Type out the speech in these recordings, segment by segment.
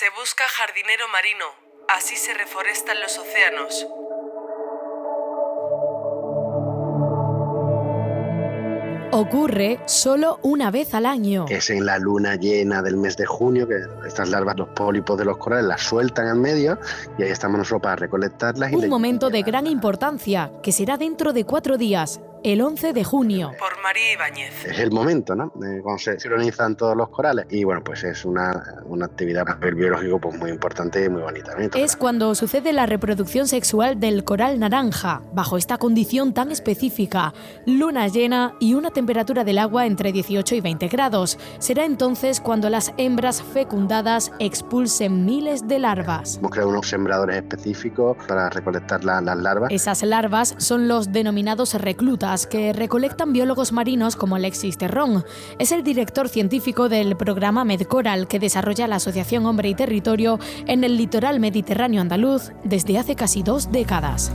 Se busca jardinero marino, así se reforestan los océanos. Ocurre solo una vez al año. Es en la luna llena del mes de junio que estas larvas, los pólipos de los corales, las sueltan al medio y ahí estamos nosotros para recolectarlas. Un momento de gran importancia, que será dentro de 4 días, el 11 de junio. Por María Ibáñez. Es el momento, ¿no? Cuando se sincronizan todos los corales. Y bueno, pues es una actividad a nivel biológico pues muy importante y muy bonita, ¿no? Es cuando sucede la reproducción sexual del coral naranja, bajo esta condición tan específica, luna llena y una temperatura del agua entre 18 y 20 grados. Será entonces cuando las hembras fecundadas expulsen miles de larvas. Hemos creado unos sembradores específicos para recolectar las larvas. Esas larvas son los denominados reclutas, que recolectan biólogos marinos como Alexis Terrón. Es el director científico del programa Medcoral que desarrolla la Asociación Hombre y Territorio en el litoral mediterráneo andaluz desde hace casi 2 décadas.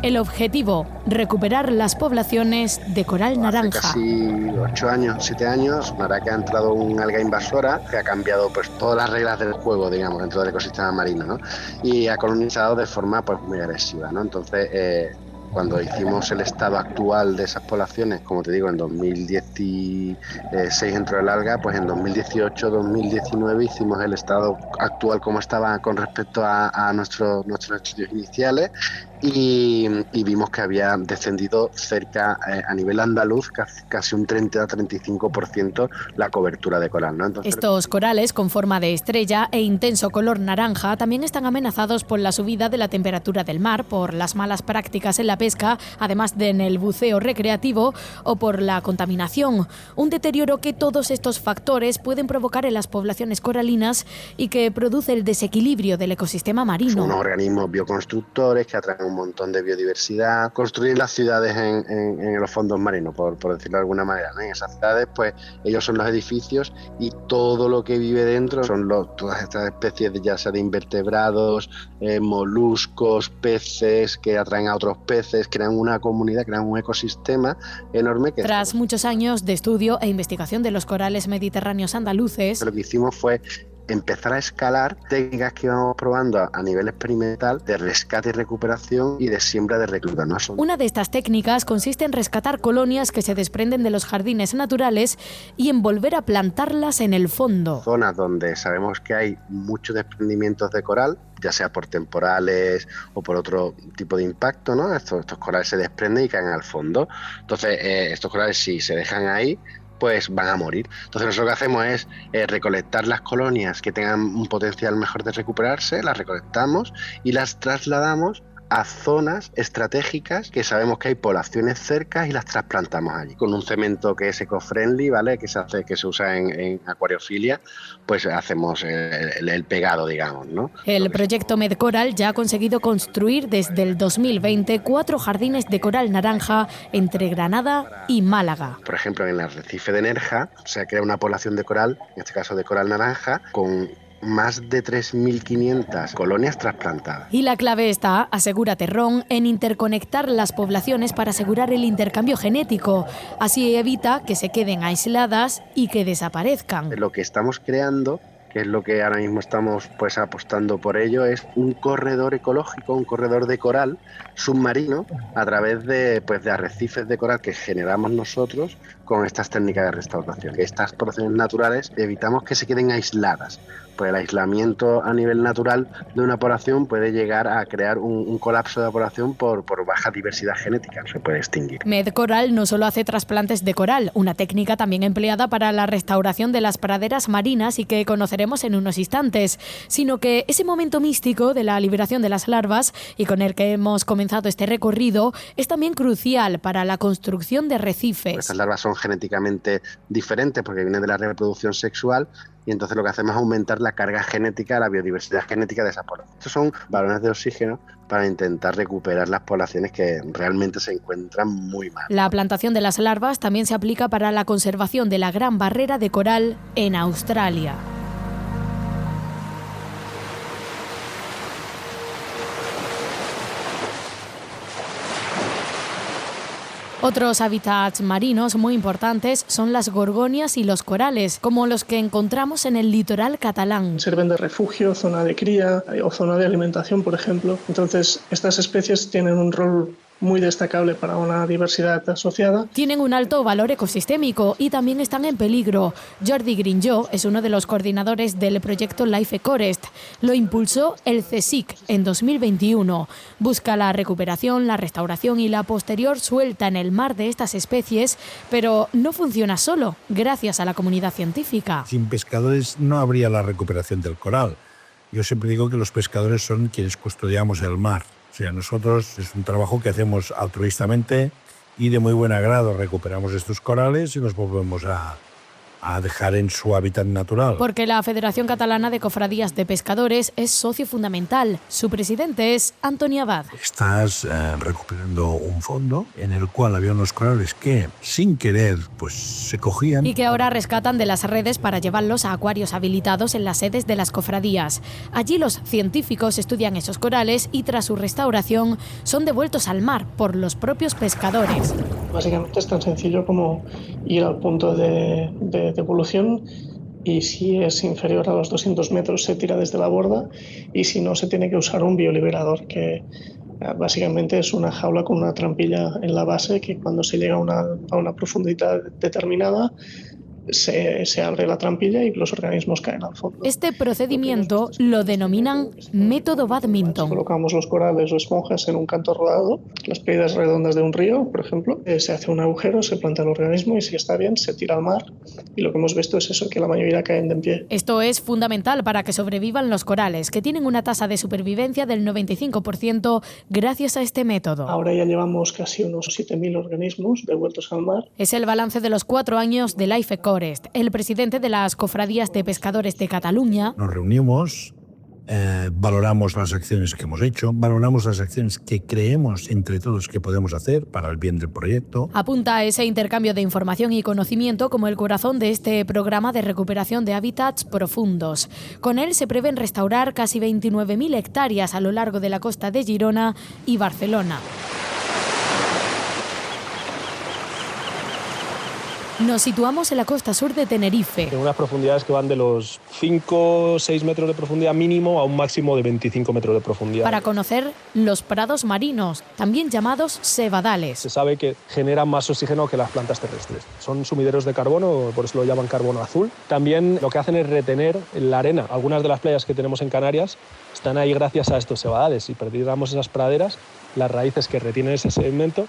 El objetivo, recuperar las poblaciones de coral naranja. Hace casi 8 años, 7 años, ahora que ha entrado un alga invasora que ha cambiado pues todas las reglas del juego, digamos, dentro del ecosistema marino, ¿no? Y ha colonizado de forma pues muy agresiva, ¿no? Entonces, cuando hicimos el estado actual de esas poblaciones, como te digo, en 2016 entró el alga, pues en 2018-2019 hicimos el estado actual como estaba con respecto a nuestros estudios iniciales y vimos que había descendido cerca, a nivel andaluz, casi un 30-35% la cobertura de coral, ¿no? Entonces, estos corales con forma de estrella e intenso color naranja también están amenazados por la subida de la temperatura del mar, por las malas prácticas en la pesca, además de en el buceo recreativo o por la contaminación. Un deterioro que todos estos factores pueden provocar en las poblaciones coralinas y que produce el desequilibrio del ecosistema marino. Son unos organismos bioconstructores que atraen un montón de biodiversidad, construir las ciudades en los fondos marinos, por decirlo de alguna manera, ¿no? En esas ciudades, pues ellos son los edificios y todo lo que vive dentro son todas estas especies ya sea de invertebrados, moluscos, peces que atraen a otros peces, crean una comunidad, crean un ecosistema enorme. Tras muchos años de estudio e investigación de los corales mediterráneos andaluces, lo que hicimos fue empezar a escalar técnicas que íbamos probando a nivel experimental de rescate y recuperación y de siembra de reclutas, ¿no? Una de estas técnicas consiste en rescatar colonias que se desprenden de los jardines naturales y en volver a plantarlas en el fondo. Zonas donde sabemos que hay muchos desprendimientos de coral, ya sea por temporales o por otro tipo de impacto, ¿no? Estos corales se desprenden y caen al fondo. Entonces, estos corales, si se dejan ahí, pues van a morir. Entonces nosotros lo que hacemos es recolectar las colonias que tengan un potencial mejor de recuperarse, las recolectamos y las trasladamos a zonas estratégicas que sabemos que hay poblaciones cercas y las trasplantamos allí con un cemento que es eco-friendly, ¿vale? Que se usa en acuariofilia, pues hacemos el pegado, digamos, ¿no? El proyecto Medcoral ya ha conseguido construir desde el 2020 4 jardines de coral naranja entre Granada y Málaga. Por ejemplo, en el arrecife de Nerja se crea una población de coral, en este caso de coral naranja, con más de 3.500 colonias trasplantadas. Y la clave está, asegura Terrón, en interconectar las poblaciones para asegurar el intercambio genético. Así evita que se queden aisladas y que desaparezcan. Lo que estamos creando, que es lo que ahora mismo estamos pues apostando por ello, es un corredor ecológico, un corredor de coral submarino a través de arrecifes de coral que generamos nosotros con estas técnicas de restauración. Estas poblaciones naturales evitamos que se queden aisladas, pues el aislamiento a nivel natural de una población puede llegar a crear un colapso de la población por baja diversidad genética, se puede extinguir. Medcoral no solo hace trasplantes de coral, una técnica también empleada para la restauración de las praderas marinas y que conoceremos en unos instantes, sino que ese momento místico de la liberación de las larvas y con el que hemos comenzado este recorrido es también crucial para la construcción de arrecifes. Estas larvas son genéticamente diferentes porque vienen de la reproducción sexual y entonces lo que hacemos es aumentar la carga genética, la biodiversidad genética de esas poblaciones. Estos son balones de oxígeno para intentar recuperar las poblaciones que realmente se encuentran muy mal. La plantación de las larvas también se aplica para la conservación de la gran barrera de coral en Australia. Otros hábitats marinos muy importantes son las gorgonias y los corales, como los que encontramos en el litoral catalán. Sirven de refugio, zona de cría o zona de alimentación, por ejemplo. Entonces, estas especies tienen un rol muy destacable para una diversidad asociada. Tienen un alto valor ecosistémico y también están en peligro. Jordi Grinjó es uno de los coordinadores del proyecto Life Ecorest. Lo impulsó el CSIC en 2021. Busca la recuperación, la restauración y la posterior suelta en el mar de estas especies, pero no funciona solo, gracias a la comunidad científica. Sin pescadores no habría la recuperación del coral. Yo siempre digo que los pescadores son quienes custodiamos el mar. O sea, nosotros es un trabajo que hacemos altruistamente y de muy buen agrado. Recuperamos estos corales y los volvemos a dejar en su hábitat natural. Porque la Federación Catalana de Cofradías de Pescadores es socio fundamental. Su presidente es Antoni Abad. Estás recuperando un fondo en el cual había unos corales que, sin querer, pues se cogían. Y que ahora rescatan de las redes para llevarlos a acuarios habilitados en las sedes de las cofradías. Allí los científicos estudian esos corales y tras su restauración son devueltos al mar por los propios pescadores. Básicamente es tan sencillo como ir al punto de devolución y si es inferior a los 200 metros se tira desde la borda y si no se tiene que usar un bioliberador que básicamente es una jaula con una trampilla en la base que cuando se llega a una profundidad determinada se abre la trampilla y los organismos caen al fondo. Este procedimiento lo denominan método Badminton. Colocamos los corales o esponjas en un canto rodado, las piedras redondas de un río, por ejemplo, se hace un agujero, se planta el organismo y si está bien se tira al mar y lo que hemos visto es eso, que la mayoría caen de en pie. Esto es fundamental para que sobrevivan los corales, que tienen una tasa de supervivencia del 95% gracias a este método. Ahora ya llevamos casi unos 7.000 organismos devueltos al mar. Es el balance de los 4 años de Life Ecorest. El presidente de las cofradías de pescadores de Cataluña. Nos reunimos, valoramos las acciones que hemos hecho, valoramos las acciones que creemos entre todos que podemos hacer para el bien del proyecto. Apunta a ese intercambio de información y conocimiento como el corazón de este programa de recuperación de hábitats profundos. Con él se prevén restaurar casi 29.000 hectáreas a lo largo de la costa de Girona y Barcelona. Nos situamos en la costa sur de Tenerife. En unas profundidades que van de los 5 o 6 metros de profundidad mínimo a un máximo de 25 metros de profundidad. Para conocer los prados marinos, también llamados sevadales. Se sabe que generan más oxígeno que las plantas terrestres. Son sumideros de carbono, por eso lo llaman carbono azul. También lo que hacen es retener la arena. Algunas de las playas que tenemos en Canarias están ahí gracias a estos sevadales. Si perdiéramos esas praderas, las raíces que retienen ese sedimento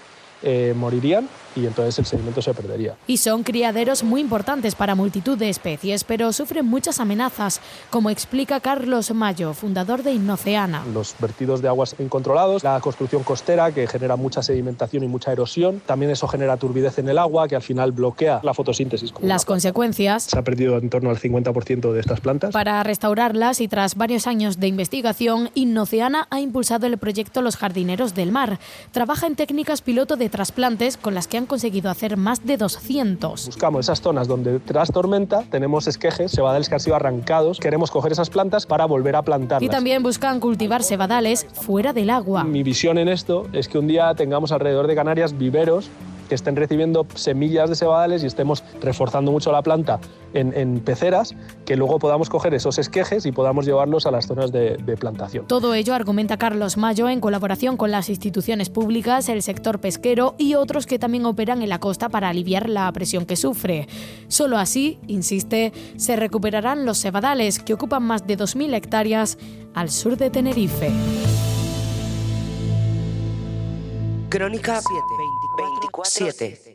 morirían y entonces el sedimento se perdería. Y son criaderos muy importantes para multitud de especies, pero sufren muchas amenazas, como explica Carlos Mayo, fundador de Innoceana. Los vertidos de aguas incontrolados, la construcción costera que genera mucha sedimentación y mucha erosión, también eso genera turbidez en el agua que al final bloquea la fotosíntesis. Las consecuencias... Se ha perdido en torno al 50% de estas plantas. Para restaurarlas y tras varios años de investigación, Innoceana ha impulsado el proyecto Los Jardineros del Mar. Trabaja en técnicas piloto de trasplantes con las que han conseguido hacer más de 200. Buscamos esas zonas donde tras tormenta tenemos esquejes, sevadales que han sido arrancados. Queremos coger esas plantas para volver a plantarlas. Y también buscan cultivar sevadales fuera del agua. Mi visión en esto es que un día tengamos alrededor de Canarias viveros que estén recibiendo semillas de sevadales y estemos reforzando mucho la planta en peceras, que luego podamos coger esos esquejes y podamos llevarlos a las zonas de plantación. Todo ello, argumenta Carlos Mayo, en colaboración con las instituciones públicas, el sector pesquero y otros que también operan en la costa para aliviar la presión que sufre. Solo así, insiste, se recuperarán los sevadales que ocupan más de 2.000 hectáreas al sur de Tenerife. Crónica 7.